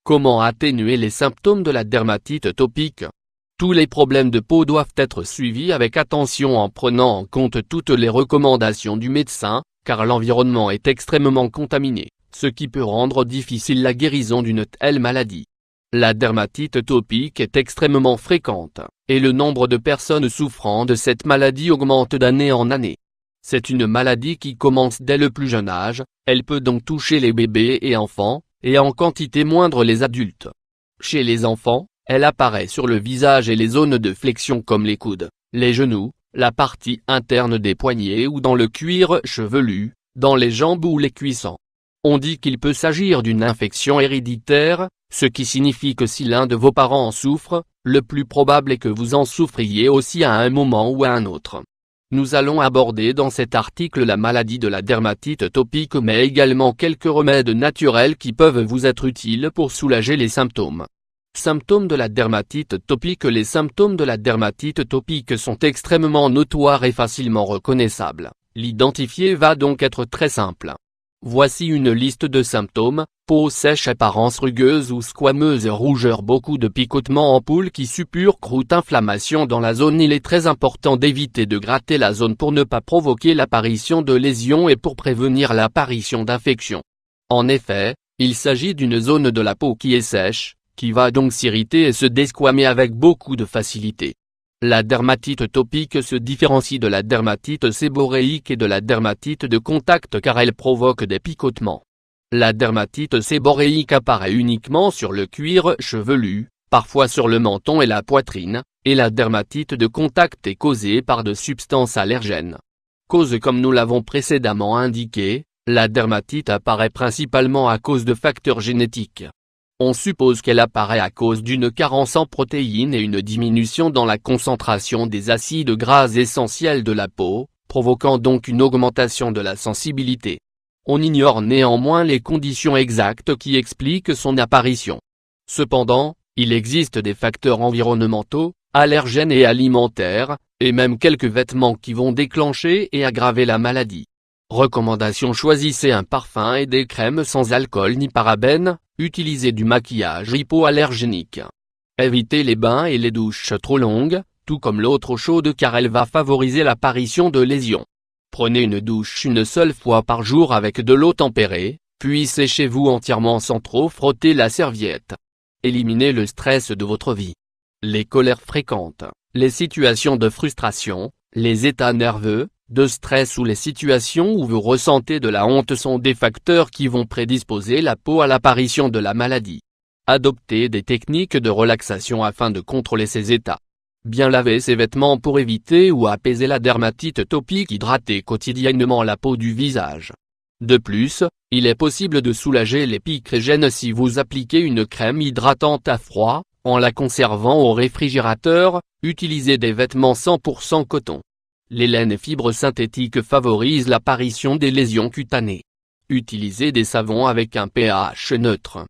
Comment atténuer les symptômes de la dermatite atopique? Tous les problèmes de peau doivent être suivis avec attention en prenant en compte toutes les recommandations du médecin, car l'environnement est extrêmement contaminé, ce qui peut rendre difficile la guérison d'une telle maladie. La dermatite atopique est extrêmement fréquente, et le nombre de personnes souffrant de cette maladie augmente d'année en année. C'est une maladie qui commence dès le plus jeune âge, elle peut donc toucher les bébés et enfants, et en quantité moindre les adultes. Chez les enfants, elle apparaît sur le visage et les zones de flexion comme les coudes, les genoux, la partie interne des poignets ou dans le cuir chevelu, dans les jambes ou les cuissons. On dit qu'il peut s'agir d'une infection héréditaire, ce qui signifie que si l'un de vos parents en souffre, le plus probable est que vous en souffriez aussi à un moment ou à un autre. Nous allons aborder dans cet article la maladie de la dermatite atopique mais également quelques remèdes naturels qui peuvent vous être utiles pour soulager les symptômes. Symptômes de la dermatite atopique. Les symptômes de la dermatite atopique sont extrêmement notoires et facilement reconnaissables. L'identifier va donc être très simple. Voici une liste de symptômes: peau sèche, apparence rugueuse ou squameuse, rougeur, beaucoup de picotements, ampoules qui suppurent, croûte, inflammation dans la zone. Il est très important d'éviter de gratter la zone pour ne pas provoquer l'apparition de lésions et pour prévenir l'apparition d'infections. En effet, il s'agit d'une zone de la peau qui est sèche, qui va donc s'irriter et se desquamer avec beaucoup de facilité. La dermatite atopique se différencie de la dermatite séboréique et de la dermatite de contact car elle provoque des picotements. La dermatite séboréique apparaît uniquement sur le cuir chevelu, parfois sur le menton et la poitrine, et la dermatite de contact est causée par de substances allergènes. Cause comme nous l'avons précédemment indiqué, la dermatite apparaît principalement à cause de facteurs génétiques. On suppose qu'elle apparaît à cause d'une carence en protéines et une diminution dans la concentration des acides gras essentiels de la peau, provoquant donc une augmentation de la sensibilité. On ignore néanmoins les conditions exactes qui expliquent son apparition. Cependant, il existe des facteurs environnementaux, allergènes et alimentaires, et même quelques vêtements qui vont déclencher et aggraver la maladie. Recommandations: choisissez un parfum et des crèmes sans alcool ni parabènes, utilisez du maquillage hypoallergénique. Évitez les bains et les douches trop longues, tout comme l'eau trop chaude car elle va favoriser l'apparition de lésions. Prenez une douche une seule fois par jour avec de l'eau tempérée, puis séchez-vous entièrement sans trop frotter la serviette. Éliminez le stress de votre vie. Les colères fréquentes, les situations de frustration, les états nerveux, de stress ou les situations où vous ressentez de la honte sont des facteurs qui vont prédisposer la peau à l'apparition de la maladie. Adoptez des techniques de relaxation afin de contrôler ces états. Bien laver ses vêtements pour éviter ou apaiser la dermatite atopique. Hydratez quotidiennement la peau du visage. De plus, il est possible de soulager les pics et gènes si vous appliquez une crème hydratante à froid, en la conservant au réfrigérateur. Utilisez des vêtements 100% coton. Les laines et fibres synthétiques favorisent l'apparition des lésions cutanées. Utilisez des savons avec un pH neutre.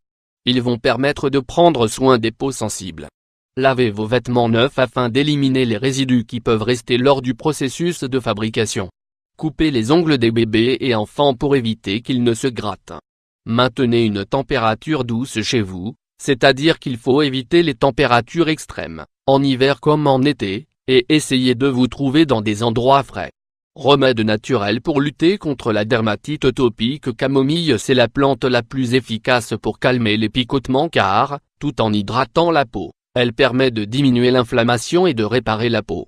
Ils vont permettre de prendre soin des peaux sensibles. Lavez vos vêtements neufs afin d'éliminer les résidus qui peuvent rester lors du processus de fabrication. Coupez les ongles des bébés et enfants pour éviter qu'ils ne se grattent. Maintenez une température douce chez vous, c'est-à-dire qu'il faut éviter les températures extrêmes, en hiver comme en été, et essayez de vous trouver dans des endroits frais. Remède naturel pour lutter contre la dermatite atopique. Camomille, c'est la plante la plus efficace pour calmer les picotements car, tout en hydratant la peau, elle permet de diminuer l'inflammation et de réparer la peau.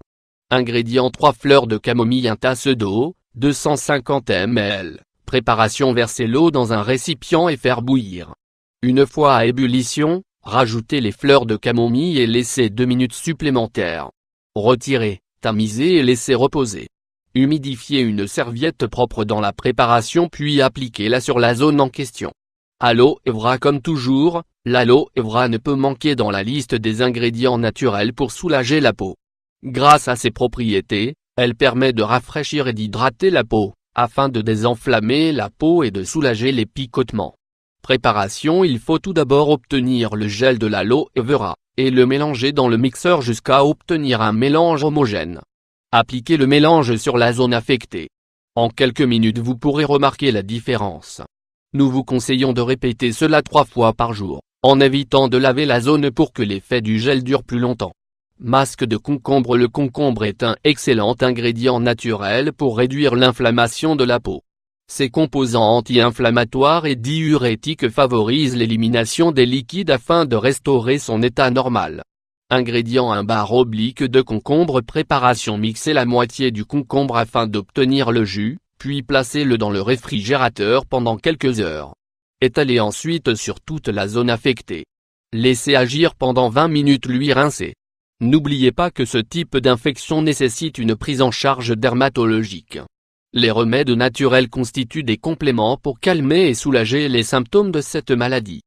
Ingrédients: 3 fleurs de camomille, 1 tasse d'eau, 250 ml. Préparation: verser l'eau dans un récipient et faire bouillir. Une fois à ébullition, rajoutez les fleurs de camomille et laissez 2 minutes supplémentaires. Retirez, tamisez et laissez reposer. Humidifiez une serviette propre dans la préparation puis appliquez-la sur la zone en question. Aloe vera. Comme toujours, l'aloe vera ne peut manquer dans la liste des ingrédients naturels pour soulager la peau. Grâce à ses propriétés, elle permet de rafraîchir et d'hydrater la peau, afin de désenflammer la peau et de soulager les picotements. Préparation: il faut tout d'abord obtenir le gel de l'aloe vera, et le mélanger dans le mixeur jusqu'à obtenir un mélange homogène. Appliquez le mélange sur la zone affectée. En quelques minutes vous pourrez remarquer la différence. Nous vous conseillons de répéter cela 3 fois par jour, en évitant de laver la zone pour que l'effet du gel dure plus longtemps. Masque de concombre. Le concombre est un excellent ingrédient naturel pour réduire l'inflammation de la peau. Ses composants anti-inflammatoires et diurétiques favorisent l'élimination des liquides afin de restaurer son état normal. Ingrédient: 1 barre oblique de concombre. Préparation: mixez la moitié du concombre afin d'obtenir le jus, puis placez-le dans le réfrigérateur pendant quelques heures. Étalez ensuite sur toute la zone affectée. Laissez agir pendant 20 minutes. Lui rincer. N'oubliez pas que ce type d'infection nécessite une prise en charge dermatologique. Les remèdes naturels constituent des compléments pour calmer et soulager les symptômes de cette maladie.